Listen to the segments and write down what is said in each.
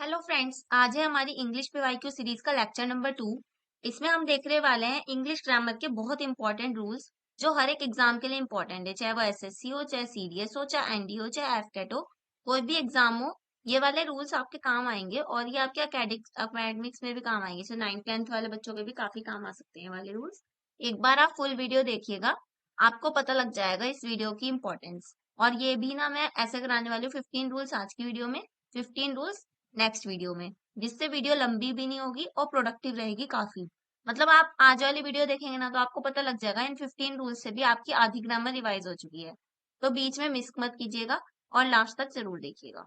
Hello friends, आज है हमारी इंग्लिश पीवाईक्यू सीरीज का लेक्चर नंबर 2। इसमें हम देखने वाले हैं इंग्लिश ग्रामर के बहुत इंपॉर्टेंट रूल्स जो हर एक एग्जाम के लिए इंपॉर्टेंट है, चाहे वो एसएससी हो, चाहे सीडीएस हो, चाहे एनडी हो, चाहे एफटेट हो। कोई भी एग्जाम हो, ये वाले रूल्स आपके काम आएंगे और ये आपके अकेडमिक्स में भी काम आएंगे। सो 9th 10th वाले बच्चों के भी काफी काम आ सकते हैं वाले रूल्स। एक बार आप फुल वीडियो देखिएगा, आपको पता लग जाएगा इस वीडियो की इम्पोर्टेंस। और ये भी ना मैं ऐसे कराने वाली हूँ 15 रूल्स आज की वीडियो में, 15 रूल्स नेक्स्ट वीडियो में, जिससे वीडियो लंबी भी नहीं होगी और प्रोडक्टिव रहेगी काफी। मतलब आप आज वाली वीडियो देखेंगे ना तो आपको पता लग जाएगा इन 15 रूल्स से भी आपकी आधी ग्रामर रिवाइज हो चुकी है। तो बीच में मिस मत कीजिएगा और लास्ट तक जरूर देखिएगा।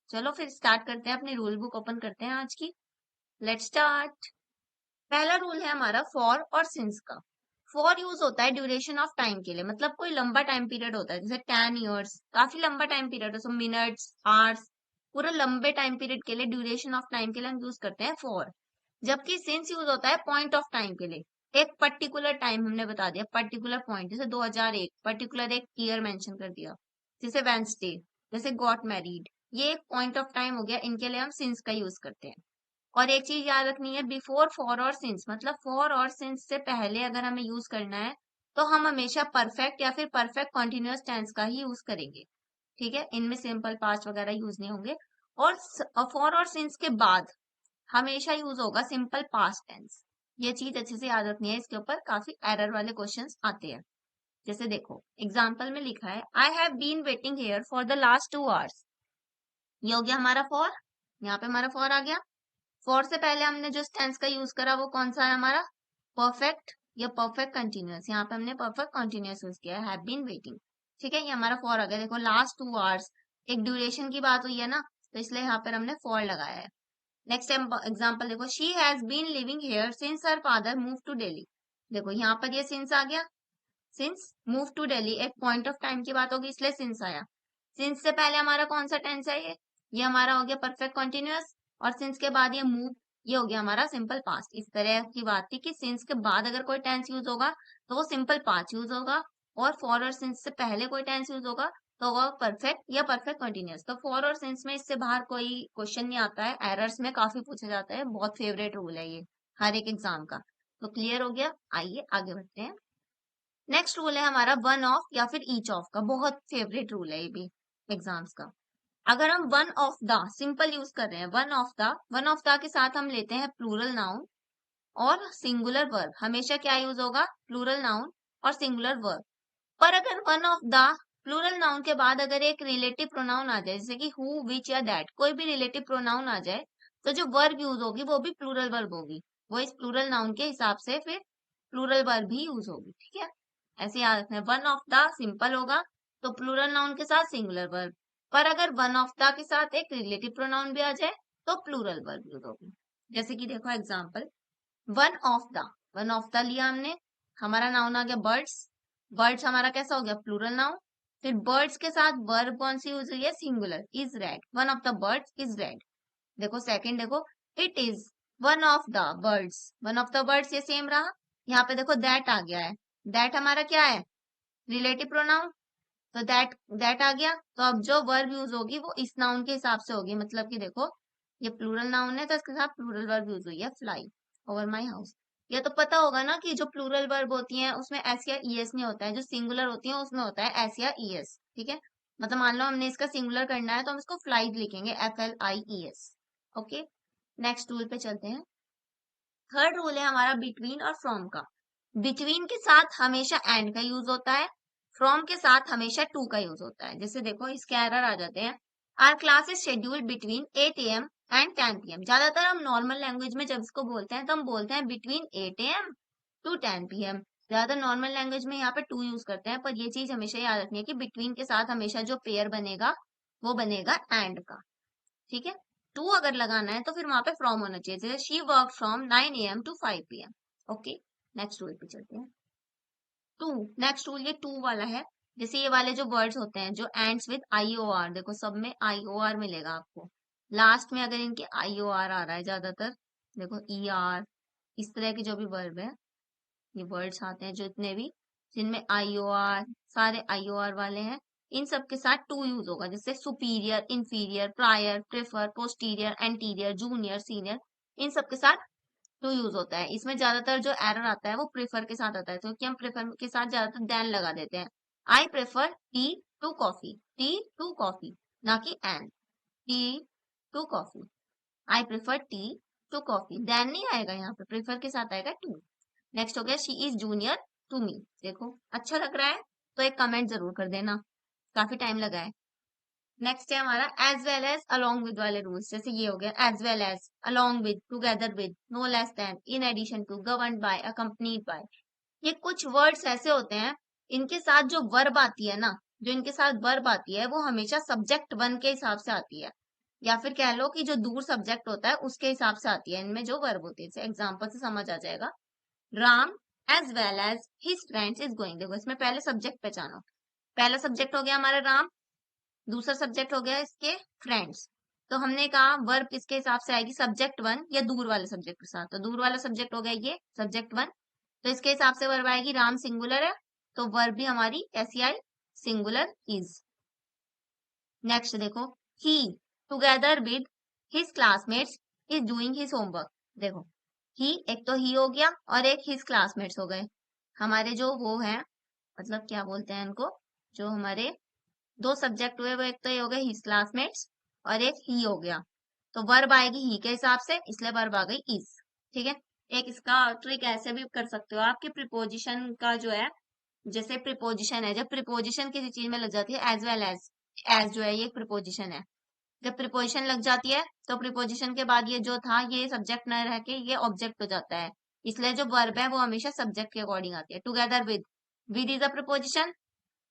चलो फिर स्टार्ट करते हैं, अपनी रूल बुक ओपन करते हैं आज की। Let's start. पहला रूल है हमारा फॉर और सिंस का। फॉर यूज होता है ड्यूरेशन ऑफ टाइम के लिए, मतलब कोई लंबा टाइम पीरियड होता है, जैसे 10 years, काफी लंबा टाइम पीरियड है, मिनट्स, आवर्स, पूरा लंबे टाइम पीरियड के लिए, ड्यूरेशन ऑफ टाइम के लिए हम यूज करते हैं फॉर। जबकि सिंस यूज होता है पॉइंट ऑफ टाइम के लिए, एक पर्टिकुलर टाइम हमने बता दिया, पर्टिकुलर पॉइंट, जैसे 2001, पर्टिकुलर एक ईयर मेंशन कर दिया, जैसे वेंसडे, जैसे गॉट मैरिड, ये एक पॉइंट ऑफ टाइम हो गया, इनके लिए हम सिंस का यूज करते हैं। और एक चीज याद रखनी है, बिफोर फॉर और सिंस, मतलब फॉर और सिंस से पहले अगर हमें यूज करना है तो हम हमेशा परफेक्ट या फिर परफेक्ट कॉन्टिन्यूअस टेंस का ही यूज करेंगे। ठीक है, इनमें सिंपल पास्ट वगैरह यूज नहीं होंगे। और फॉर और सिंस के बाद हमेशा यूज होगा सिंपल पास्ट टेंस। ये चीज अच्छे से याद रखनी है, इसके ऊपर काफी एरर वाले क्वेश्चंस आते हैं। जैसे देखो एग्जाम्पल में लिखा है, I have been waiting here for the last 2 hours। ये हो गया हमारा फॉर, यहाँ पे हमारा फॉर आ गया। फॉर से पहले हमने जो टेंस का यूज करा वो कौन सा है हमारा, परफेक्ट या परफेक्ट कंटिन्यूअस। यहाँ पे हमने परफेक्ट कंटिन्यूअस यूज किया है, हैव बीन वेटिंग। ठीक है, ये हमारा फॉर आ गया। देखो लास्ट 2 hours, एक ड्यूरेशन की बात हुई है ना, तो इसलिए यहाँ पर हमने फॉर लगाया है। नेक्स्ट एग्जाम्पल देखो, she has been living here since her father move to Delhi. देखो यहाँ पर ये सिंस आ गया, सिंस मूव टू दिल्ली एक पॉइंट ऑफ टाइम की बात होगी, इसलिए सिंस आया। सिंस से पहले हमारा कौन सा टेंस है, ये हमारा हो गया परफेक्ट कॉन्टिन्यूअस। और सिंस के बाद ये मूव, ये हो गया हमारा सिंपल पास्ट। इस तरह की बात थी कि सिंस के बाद अगर कोई टेंस यूज होगा तो वो सिंपल पास्ट यूज होगा, और फॉर और सिंस से पहले कोई टेंस यूज होगा तो वो परफेक्ट या परफेक्ट कंटिन्यूअस। तो फॉर और सिंस में इससे बाहर कोई क्वेश्चन नहीं आता है, एरर्स में काफी पूछा जाता है, बहुत फेवरेट रूल है ये हर एक एग्जाम का। तो क्लियर हो गया, आइए आगे बढ़ते हैं। नेक्स्ट रूल है हमारा वन ऑफ या फिर ईच ऑफ का, बहुत फेवरेट रूल है ये भी एग्जाम्स का। अगर हम one of the simple use कर रहे हैं, वन ऑफ द के साथ हम लेते हैं प्लूरल नाउन और सिंगुलर वर्ब, हमेशा क्या यूज होगा, प्लूरल नाउन और सिंगुलर वर्ब। पर अगर one of the plural noun के बाद अगर एक रिलेटिव प्रोनाउन आ जाए, जैसे कि हु, विच या दैट, कोई भी रिलेटिव प्रोनाउन आ जाए, तो जो वर्ब यूज होगी वो भी प्लूरल वर्ब होगी, वो इस प्लूरल नाउन के हिसाब से फिर प्लूरल वर्ब भी यूज होगी। ठीक है, ऐसे याद रखना है, वन ऑफ द सिंपल होगा तो प्लूरल नाउन के साथ सिंगुलर वर्ब, पर अगर वन ऑफ द के साथ एक रिलेटिव प्रोनाउन भी आ जाए तो प्लूरल वर्ब यूज होगी। जैसे कि देखो example, one of the, one of the लिया हमने, हमारा नाउन आ गया बर्ड्स। बर्ड्स हमारा कैसा हो गया, प्लूरल नाउन। फिर बर्ड्स के साथ वर्ब कौन सी यूज हुई है, singular, is red, one of the birds is red. देखो सेकंड देखो, it is one of the birds, one of the birds, ये सेम रहा। यहाँ पे देखो दैट आ गया है, दैट हमारा क्या है, रिलेटिव प्रोनाउन, तो दैट आ गया। तो अब जो वर्ब यूज होगी वो इस नाउन के हिसाब से होगी, मतलब कि देखो ये प्लूरल नाउन है तो इसके साथ प्लूरल वर्ब यूज हुई है, फ्लाई ओवर माई हाउस। ये तो पता होगा ना कि जो प्लूरल वर्ब होती है उसमें एस या ईएस नहीं होता है, जो सिंगुलर होती है उसमें होता है एस या ईएस। ठीक है, मतलब मान लो हमने इसका सिंगुलर करना है तो हम इसको फ्लाई लिखेंगे, FLIES। ओके, नेक्स्ट रूल पे चलते हैं। थर्ड रूल है हमारा बिटवीन और फ्रॉम का। बिटवीन के साथ हमेशा एंड का यूज होता है, फ्रॉम के साथ हमेशा टू का यूज होता है। जैसे देखो इसके एरर आ जाते हैं, our class is scheduled between 8 AM and 10 PM। ज्यादातर हम नॉर्मल लैंग्वेज में जब इसको बोलते हैं तो हम बोलते हैं बिटवीन 8 AM टू 10 PM। ज्यादा नॉर्मल लैंग्वेज में यहाँ पे टू यूज करते हैं, पर ये चीज हमेशा याद रखनी है कि बिटवीन के साथ हमेशा जो पेयर बनेगा वो बनेगा एंड का। ठीक है, टू अगर लगाना है तो फिर वहां पे फ्रॉम होना चाहिए, जैसे she work from 9 AM to 5 PM। Okay, next rule पे चलते हैं। टू, नेक्स्ट रूल ये टू वाला है। जैसे ये वाले जो वर्ड्स होते हैं जो एंड्स विद IOR, देखो सब में IOR मिलेगा आपको, लास्ट में अगर इनके IOR आ रहा है ज्यादातर, देखो ER, इस तरह के जो भी वर्ब है, ये वर्ड्स आते हैं जो इतने भी जिनमें IOR, सारे IOR वाले हैं, इन सब के साथ टू यूज होगा, जैसे superior, inferior, prior, prefer, posterior, anterior, junior, senior, इन सब के साथ टू यूज होता है। इसमें ज्यादातर जो एरर आता है वो प्रेफर के साथ आता है, क्योंकि हम प्रेफर के साथ ज्यादातर देन लगा देते हैं। I prefer tea to coffee, tea to coffee, ना कि एन, tea to coffee. I prefer tea to coffee, than नहीं आएगा यहाँ पे, प्रेफर के साथ आएगा टू। नेक्स्ट हो गया she is junior to me. देखो अच्छा लग रहा है तो एक कमेंट जरूर कर देना, काफी टाइम लगा है। नेक्स्ट है हमारा as well as along with वाले रूल्स, जैसे ये हो गया as well as, along with, together with, no less than, in addition to, governed by, accompanied by. ये कुछ वर्ड्स ऐसे होते हैं, इनके साथ जो वर्ब आती है ना, जो इनके साथ वर्ब आती है वो हमेशा सब्जेक्ट वन के हिसाब से आती है, या फिर कह लो कि जो दूर सब्जेक्ट होता है उसके हिसाब से आती है। इनमें जो वर्ब होती है, जैसे एग्जाम्पल से समझ आ जाएगा, Ram as well as his friends is going. देखो इसमें पहले सब्जेक्ट पहचानो, पहला सब्जेक्ट हो गया हमारा राम, दूसरा सब्जेक्ट हो गया इसके फ्रेंड्स। तो हमने कहा वर्ब किसके हिसाब से आएगी, सब्जेक्ट वन या दूर वाले सब्जेक्ट के साथ, तो दूर वाला सब्जेक्ट हो गया ये सब्जेक्ट वन, तो इसके हिसाब से वर्ब आएगी, राम सिंगुलर है तो वर्ब भी हमारी ऐसी आई, सिंगुलर इज। नेक्स्ट देखो, he together with his classmates is doing his homework. देखो ही, एक तो ही हो गया और एक हिज क्लासमेट्स हो गए, हमारे जो वो है, मतलब क्या बोलते हैं इनको, जो हमारे दो सब्जेक्ट हुए, वो एक तो ये हो गए हिज क्लासमेट्स और एक ही हो गया, तो वर्ब आएगी ही के हिसाब से, इसलिए वर्ब आ गई इज। ठीक है, एक इसका ट्रिक ऐसे भी कर सकते हो आपके प्रिपोजिशन का जो है, जैसे प्रिपोजिशन है, जब प्रिपोजिशन किसी चीज में लग जाती है, एज वेल एज जो है ये प्रिपोजिशन है, जब प्रिपोजिशन लग जाती है तो प्रिपोजिशन के बाद ये जो था ये सब्जेक्ट न रह के ये ऑब्जेक्ट हो जाता है, इसलिए जो वर्ब है वो हमेशा सब्जेक्ट के अकॉर्डिंग आती है। Together with is a preposition,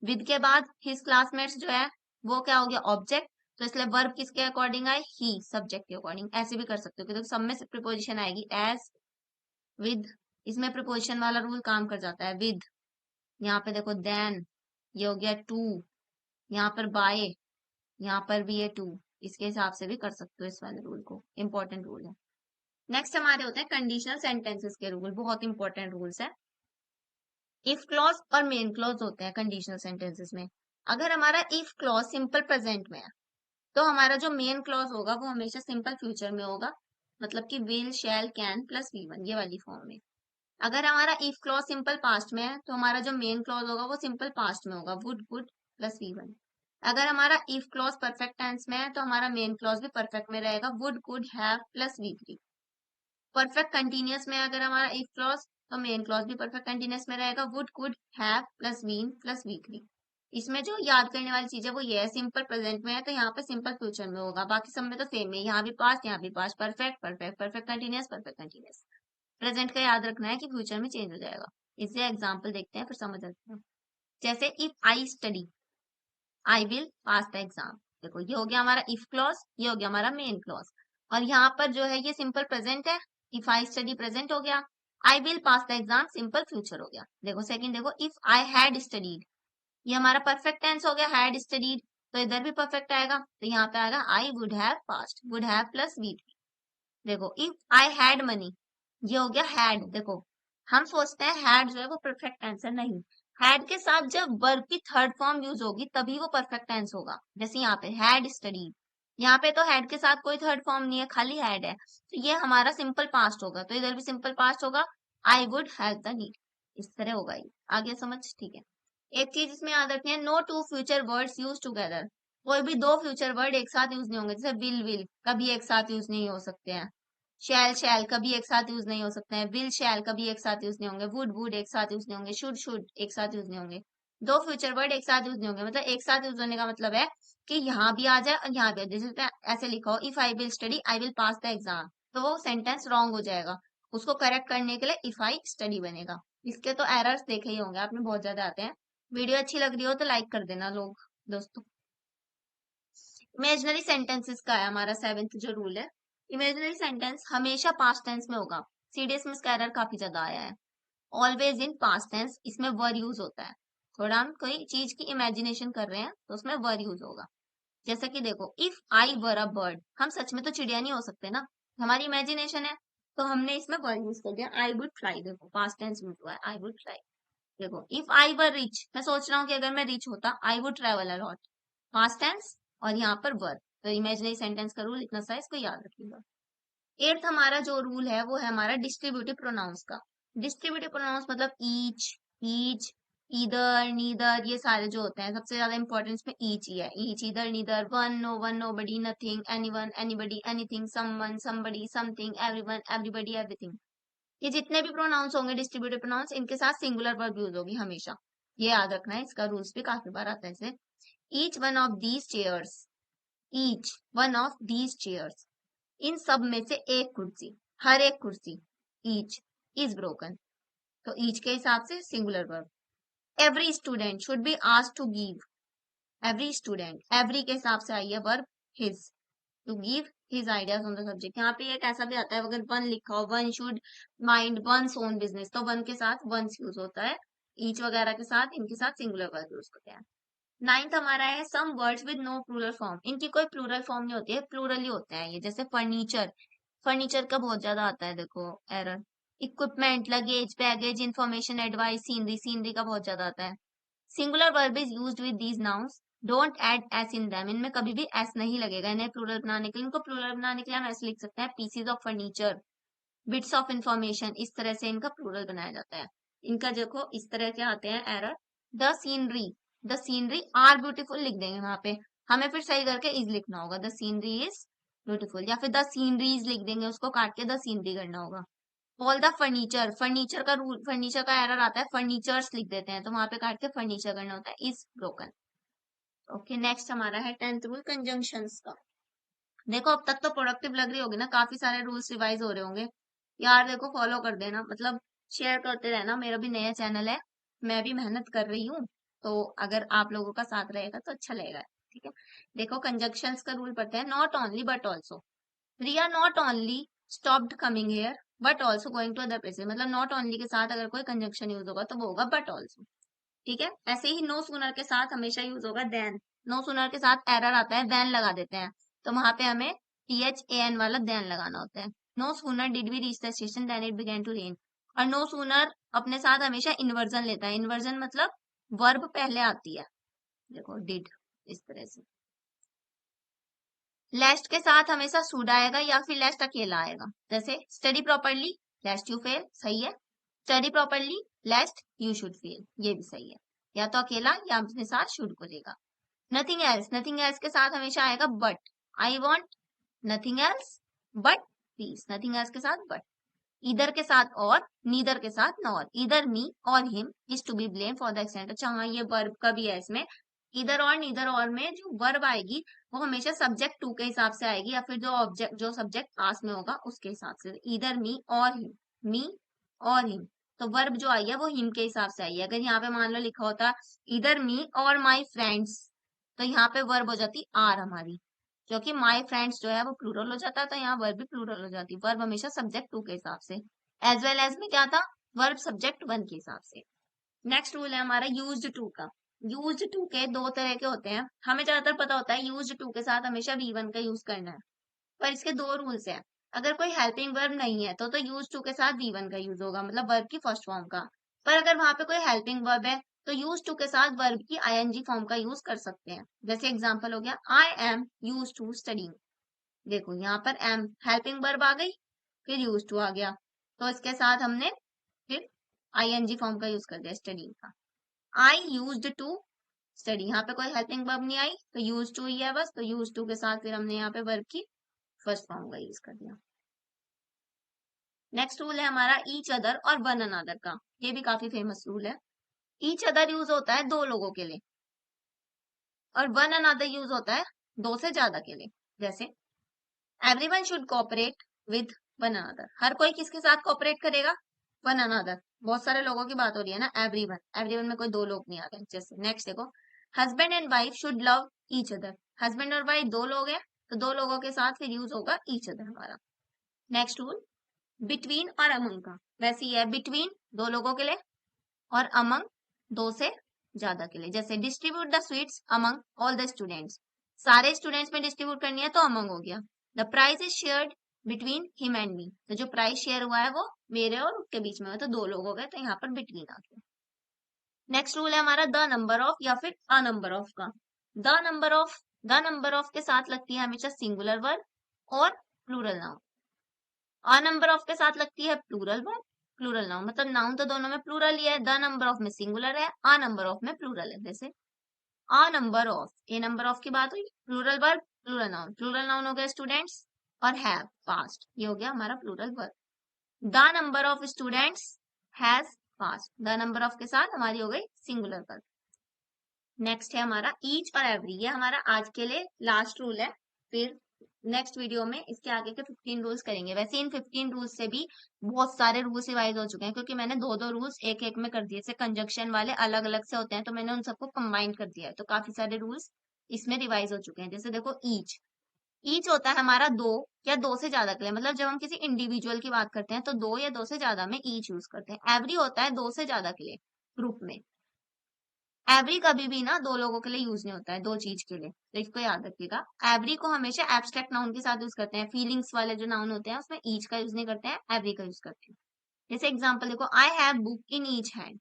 with के बाद हिज क्लासमेट्स जो है वो क्या हो गया, ऑब्जेक्ट, तो इसलिए वर्ब किसके अकॉर्डिंग आए, ही, सब्जेक्ट के अकॉर्डिंग। ऐसे भी कर सकते हो कि तो सब में प्रिपोजिशन आएगी, एज, विद, इसमें प्रिपोजिशन वाला रूल काम कर जाता है, विद, यहाँ पे देखो देन, ये हो गया टू, यहाँ पर बाय, यहाँ पर भी ये टू, इसके हिसाब से भी कर सकते हो इस वाले रूल को, इंपॉर्टेंट रूल है। नेक्स्ट हमारे होते हैं कंडीशनल सेंटेंसेस के रूल, बहुत इंपॉर्टेंट रूल्स है। इफ क्लॉज और मेन क्लॉज होते हैं कंडीशनल सेंटेंसेस में। अगर हमारा इफ क्लॉज सिंपल प्रेजेंट में है तो हमारा जो मेन क्लॉज होगा वो हमेशा सिंपल फ्यूचर में होगा, मतलब कि will, shall, can plus V one, ये वाली फॉर्म में। अगर हमारा इफ क्लॉज सिंपल पास्ट में है तो हमारा जो मेन क्लॉज होगा वो सिंपल पास्ट में होगा, would, would plus V one. अगर हमारा इफ क्लॉज परफेक्ट टेंस में है तो हमारा मेन क्लॉज भी परफेक्ट में रहेगा, would, could, have plus V three. Perfect continuous में अगर हमारा इफ क्लॉज, तो मेन क्लॉज भी परफेक्ट कंटिन्यूअस में रहेगा, would, could, have plus been plus V three. इसमें जो याद करने वाली चीज है वो ये है, सिंपल प्रेजेंट में है तो यहाँ पे सिंपल फ्यूचर में होगा, बाकी सब में तो सेम है, यहाँ भी पास्ट, यहाँ भी past, perfect, perfect, perfect continuous, perfect continuous. Present का याद रखना है कि फ्यूचर में चेंज हो जाएगा। इससे एग्जाम्पल देखते हैं फिर समझ आते हैं। जैसे if I study, I will pass the exam. देखो ये हो गया हमारा इफ क्लॉज, ये हो गया हमारा मेन क्लॉज, और यहाँ पर जो है ये सिंपल प्रेजेंट है, इफ आई स्टडी प्रेजेंट हो गया, I will pass the exam simple future हो गया। देखो सेकंड, देखो इफ आई हैड स्टडीड, ये हमारा परफेक्ट टेंस हो गया, हैड स्टडीड, तो इधर भी परफेक्ट आएगा, तो यहाँ पे आएगा I would have passed, would have plus V. देखो इफ आई हैड मनी, ये हो गया हैड। देखो हम सोचते हैं हैड जो है वो परफेक्ट टेंस है, नहीं, हैड के साथ जब वर्ब की थर्ड फॉर्म यूज होगी तभी वो परफेक्ट टेंस होगा। जैसे यहाँ पे हैड स्टडीड, यहाँ पे तो हैड के साथ कोई थर्ड फॉर्म नहीं है, खाली हैड है, तो ये हमारा सिंपल पास्ट होगा, तो इधर भी सिंपल पास्ट होगा, आई वुड हैव द नीड, इस तरह होगा ये। आगे समझ, ठीक है। एक चीज इसमें याद रखनी है, no two future words use together, कोई भी दो फ्यूचर वर्ड एक साथ यूज नहीं होंगे, जैसे विल कभी एक साथ यूज नहीं हो सकते हैं, शैल कभी एक साथ यूज नहीं हो सकते हैं, विल शैल कभी एक साथ यूज नहीं होंगे, वुड एक साथ यूज नहीं होंगे, शुड एक साथ यूज नहीं होंगे। दो फ्यूचर वर्ड एक साथ यूज नहीं होंगे, मतलब एक साथ यूज होने का मतलब है कि यहाँ भी आ जाए और यहाँ भी आ जाए। जैसे ऐसे लिखा हो, if I will study I will pass the exam, तो वो सेंटेंस रॉन्ग हो जाएगा, उसको करेक्ट करने के लिए इफ आई स्टडी बनेगा। इसके तो एरर्स देखे ही होंगे आपने, बहुत ज्यादा आते हैं। वीडियो अच्छी लग रही हो तो लाइक कर देना लोग, दोस्तों। इमेजिनरी सेंटेंसेस का है हमारा सेवेंथ जो रूल है, इमेजिनरी सेंटेंस हमेशा पास्ट टेंस में होगा। सीडीएस में इसका एरर काफी ज्यादा आया है, ऑलवेज इन पास्ट टेंस, इसमें वर यूज होता है। थोड़ा हम कोई चीज की इमेजिनेशन कर रहे हैं तो उसमें वर यूज होगा। जैसा कि देखो, if I were a bird, हम सच में तो चिड़िया नहीं हो सकते ना, हमारी इमेजिनेशन है, तो हमने इसमें वर यूज कर दिया, आई वुड फ्लाई। देखो पास्ट टेंस में हुआ है, आई वुड फ्लाई। देखो इफ आई वर रिच, मैं सोच रहा हूँ कि अगर मैं रिच होता I would travel a lot, past tense और यहाँ पर वर्ब, तो इमेजिनरी सेंटेंस का रूल इतना सा है, इसको याद रखिएगा। एट्थ हमारा जो रूल है वो है हमारा डिस्ट्रीब्यूटिव प्रोनाउंस का। डिस्ट्रीब्यूटिव प्रोनाउंस मतलब ईच, ईदर, नीदर, ये सारे जो होते हैं सबसे ज्यादा इंपॉर्टेंस में ईच ही है। Each, either, neither, one, no one, nobody, nothing, anyone, anybody, anything, someone, somebody, something, everyone, everybody, everything. ये जितने भी प्रोनाउंस होंगे डिस्ट्रीब्यूटिव प्रोनाउंस, इनके साथ सिंगुलर वर्ब यूज होगी हमेशा, ये याद रखना है। इसका रूल्स भी काफी बार आता है जैसे each one of these chairs, each one of these chairs, इन सब में से एक कुर्सी, हर एक कुर्सी, ईच इज ब्रोकन, तो ईच के हिसाब से singular verb. Every student should be asked to give, every student, every के हिसाब से आई है verb his, to give his ideas on the subject. यहाँ पे एक ऐसा भी आता है अगर वन लिखा हो, one should mind one's own business, तो वन के साथ वंस यूज होता है, ईच वगैरह के साथ इनके साथ सिंगुलर वर्ब यूज होते हैं। नाइन्थ हमारा है some words with no plural form, इनकी कोई प्लूरल फॉर्म नहीं होती है, प्लूरल ही होते हैं ये, जैसे फर्नीचर, फर्नीचर का बहुत ज्यादा आता है देखो error. Equipment, luggage, baggage, information, advice, scenery, scenery का बहुत ज्यादा आता है। Singular verb is used with these nouns, don't add S in them, इनमें कभी भी एस नहीं लगेगा। इन्हें प्लूरल बनाने के लिए, इनको प्लूरल बनाने के लिए हम ऐसे लिख सकते हैं PCs of furniture, bits of information, इस तरह से इनका प्लूरल बनाया जाता है। इनका देखो इस तरह के आते हैं error. The scenery, the scenery are beautiful लिख देंगे वहां पे, हमें फिर सही करके इज लिखना होगा, द सीनरी इज ब्यूटीफुल, या फिर द सीनरीज लिख देंगे, उसको काट के द सीनरी करना होगा। ऑल द फर्नीचर, फर्नीचर का रूल, फर्नीचर का एरर आता है, फर्नीचर्स लिख देते हैं, तो वहां पे काट के फर्नीचर करना होता है, इज ब्रोकन। ओके नेक्स्ट हमारा है टेंथ रूल कंजंक्शंस का। देखो अब तक तो प्रोडक्टिव लग रही होगी ना, काफी सारे रूल्स रिवाइज हो रहे होंगे यार, देखो फॉलो कर देना, मतलब शेयर करते रहना, मेरा भी नया चैनल है, मैं भी मेहनत कर रही हूँ, तो अगर आप लोगों का साथ रहेगा तो अच्छा लगेगा, ठीक है। देखो कंजंक्शंस का रूल पढ़ते हैं, not only but also, Riya not only stopped coming here but also going to other places, मतलब नॉट ओनली के साथ अगर कोई कंजंक्शन यूज होगा तो वो होगा बट ऑल्सो, ठीक है। ऐसे ही नो सूनर के साथ हमेशा यूज होगा देन, नो सूनर के साथ एरर आता है देन लगा देते हैं, तो वहां पे हमें THAN वाला देन लगाना होता है। No sooner did we reach the station than it began to rain, और नो सूनर अपने साथ हमेशा इन्वर्जन लेता है, इन्वर्जन मतलब वर्ब पहले आती है, देखो डिड, इस तरह से। लेस्ट के साथ हमेशा शुड आएगा या फिर लेस्ट अकेला आएगा, जैसे स्टडी प्रॉपरली लेस्ट यू फेल, सही है। Study properly लेस्ट you should fail, ये भी सही है, या तो अकेला या अपने साथ शुड को लेगा। नथिंग एल्स, नथिंग एल्स के साथ हमेशा आएगा but, I want nothing else but peace, nothing else के साथ बट। इधर के साथ और, नीदर के साथ नॉर, इधर मी और him is to be blame for the accident. अच्छा हाँ, ये वर्ब का भी है इसमें, इधर और नीदर और में जो वर्ब आएगी वो हमेशा सब्जेक्ट टू के हिसाब से आएगी, या फिर जो ऑब्जेक्ट, जो सब्जेक्ट पास में होगा उसके हिसाब से। इधर मी और हिम, मी और हिम, तो वर्ब जो आई है वो हिम के हिसाब से आई है। अगर यहाँ पे मान लो लिखा होता इधर मी और माई फ्रेंड्स, तो यहाँ पे वर्ब हो जाती आर हमारी, क्योंकि माई फ्रेंड्स जो है वो प्लूरल हो जाता है, तो यहाँ वर्ब भी प्लूरल हो जाती है। वर्ब हमेशा सब्जेक्ट टू के हिसाब से, एज वेल एज में क्या था, वर्ब सब्जेक्ट वन के हिसाब से। नेक्स्ट रूल है हमारा यूज्ड टू का। यूज्ड टू के दो तरह के होते हैं, हमें ज्यादातर पता होता है यूज्ड टू के साथ हमेशा V1 का यूज करना है, पर इसके दो रूल्स हैं। अगर कोई हेल्पिंग वर्ब नहीं है तो यूज टू के साथ V1 का यूज होगा, मतलब वर्ब की फर्स्ट फॉर्म का। पर अगर वहां पे कोई हेल्पिंग वर्ब है तो यूज टू के साथ वर्ब की ING फॉर्म का यूज कर सकते हैं। जैसे एग्जांपल हो गया I am use to studying, देखो यहाँ पर एम हेल्पिंग वर्ब आ गई, फिर यूज टू आ गया, तो इसके साथ हमने फिर ING फॉर्म का यूज कर दिया स्टडीइंग का। आई यूज्ड टू स्टडी, यहाँ पे कोई हेल्पिंग वर्ब नहीं आई तो यूज टू ही है बस, तो यूज टू के साथ फिर हमने यहाँ पे वर्ब की फर्स्ट फॉर्म का यूज कर दिया। नेक्स्ट रूल है हमारा ईच अदर और वन अनदर का, ये भी काफी फेमस रूल है। ईच अदर यूज होता है दो लोगों के लिए, और वन अनदर यूज होता है दो से ज्यादा के लिए। जैसे everyone should cooperate with one another, हर कोई किसके साथ कोऑपरेट करेगा, वन अनदर, बहुत सारे लोगों की बात हो रही है ना, एवरीवन, एवरीवन में कोई दो लोग नहीं आ रहे। जैसे नेक्स्ट देखो husband and wife should love each other, husband और वाइफ दो लोग हैं, तो दो लोगों के साथ फिर यूज होगा ईच अदर हमारा। नेक्स्ट रूल बिटवीन और अमंग का, वैसे ही है, बिटवीन दो लोगों के लिए और अमंग दो से ज्यादा के लिए। जैसे distribute the sweets among all the students, सारे स्टूडेंट्स में डिस्ट्रीब्यूट करनी है तो अमंग हो गया। The prize is shared between him and me, तो जो प्राइस शेयर हुआ है वो मेरे और उसके बीच में हुआ, तो दो लोग हो गए, तो यहाँ पर बिटवीन आ गया। नेक्स्ट रूल है हमारा द नंबर ऑफ या फिर अ नंबर ऑफ का। द नंबर ऑफ के साथ लगती है हमेशा सिंगुलर वर्ब और plural noun. A number of के साथ लगती है प्लूरल वर्ब, प्लूरल नाउन। मतलब नाउन तो दोनों में प्लूरल ही है, द नंबर ऑफ में सिंगुलर है, अ नंबर ऑफ में प्लूरल है। जैसे a number of, a number of की बात हुई, plural verb plural noun. Plural noun हो गया स्टूडेंट्स और हैव पास्ट, ये हो गया हमारा plural verb. The number of students has passed, the number of के साथ हमारी हो गई सिंगुलर वर्ब। नेक्स्ट है हमारा ईच और एवरी, ये हमारा आज के लिए लास्ट रूल है। फिर नेक्स्ट वीडियो में इसके आगे के 15 रूल्स करेंगे। वैसे इन 15 रूल्स से भी बहुत सारे रूल्स रिवाइज हो चुके हैं, क्योंकि मैंने दो दो रूल्स एक एक में कर दिए। जैसे कंजक्शन वाले अलग अलग से होते हैं, तो मैंने उन सबको कंबाइन कर दिया है, तो काफी सारे रूल्स इसमें रिवाइज हो चुके हैं। जैसे देखो ईच, ईच होता है हमारा दो या दो से ज्यादा के लिए। मतलब जब हम किसी इंडिविजुअल की बात करते हैं तो दो या दो से ज्यादा में ईच यूज करते हैं। एवरी होता है दो से ज्यादा के लिए ग्रुप में। एवरी कभी भी ना दो लोगों के लिए यूज नहीं होता है, दो चीज के लिए, तो इसको याद रखिएगा। एवरी को हमेशा एब्स्ट्रैक्ट नाउन के साथ यूज करते हैं। फीलिंग्स वाले जो नाउन होते हैं उसमें ईच का यूज नहीं करते हैं, एवरी का यूज करते हैं। जैसे एग्जांपल देखो, आई have book in each hand.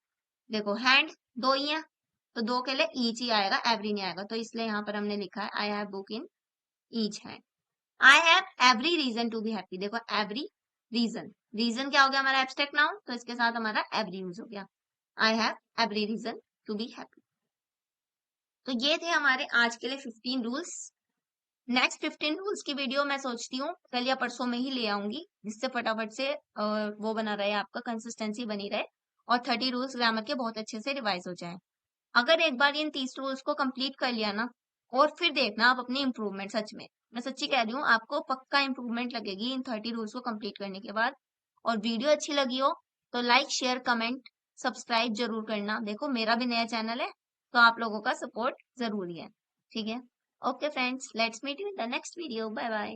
देखो हैंड दो ही है, तो दो के लिए ईच ही आएगा, एवरी नहीं आएगा। तो इसलिए यहाँ पर हमने लिखा है I have book in each hand. I have every reason to be happy. देखो एवरी रीजन, रीजन क्या हो गया हमारा एब्स्ट्रैक्ट नाउन, तो इसके साथ हमारा एवरी यूज हो गया। I have every reason to be happy. तो ये थे हमारे आज के लिए 15 रूल्स। नेक्स्ट 15 रूल्स की वीडियो मैं सोचती हूँ कल या परसों में ही ले आऊंगी, जिससे फटाफट से वो बना रहे, आपका कंसिस्टेंसी बनी रहे और 30 रूल्स ग्रामर के बहुत अच्छे से रिवाइज हो जाए। अगर एक बार इन 30 रूल्स को कंप्लीट कर लिया ना, और फिर देखना आप अपनी इंप्रूवमेंट, सच में मैं सच्ची कह रही हूँ, आपको पक्का इंप्रूवमेंट लगेगी इन 30 रूल्स को कंप्लीट करने के बाद। और वीडियो अच्छी लगी हो तो लाइक शेयर कमेंट सब्सक्राइब जरूर करना। देखो मेरा भी नया चैनल है, तो आप लोगों का सपोर्ट जरूरी है। ठीक है, okay friends, let's meet you in the next video, bye bye.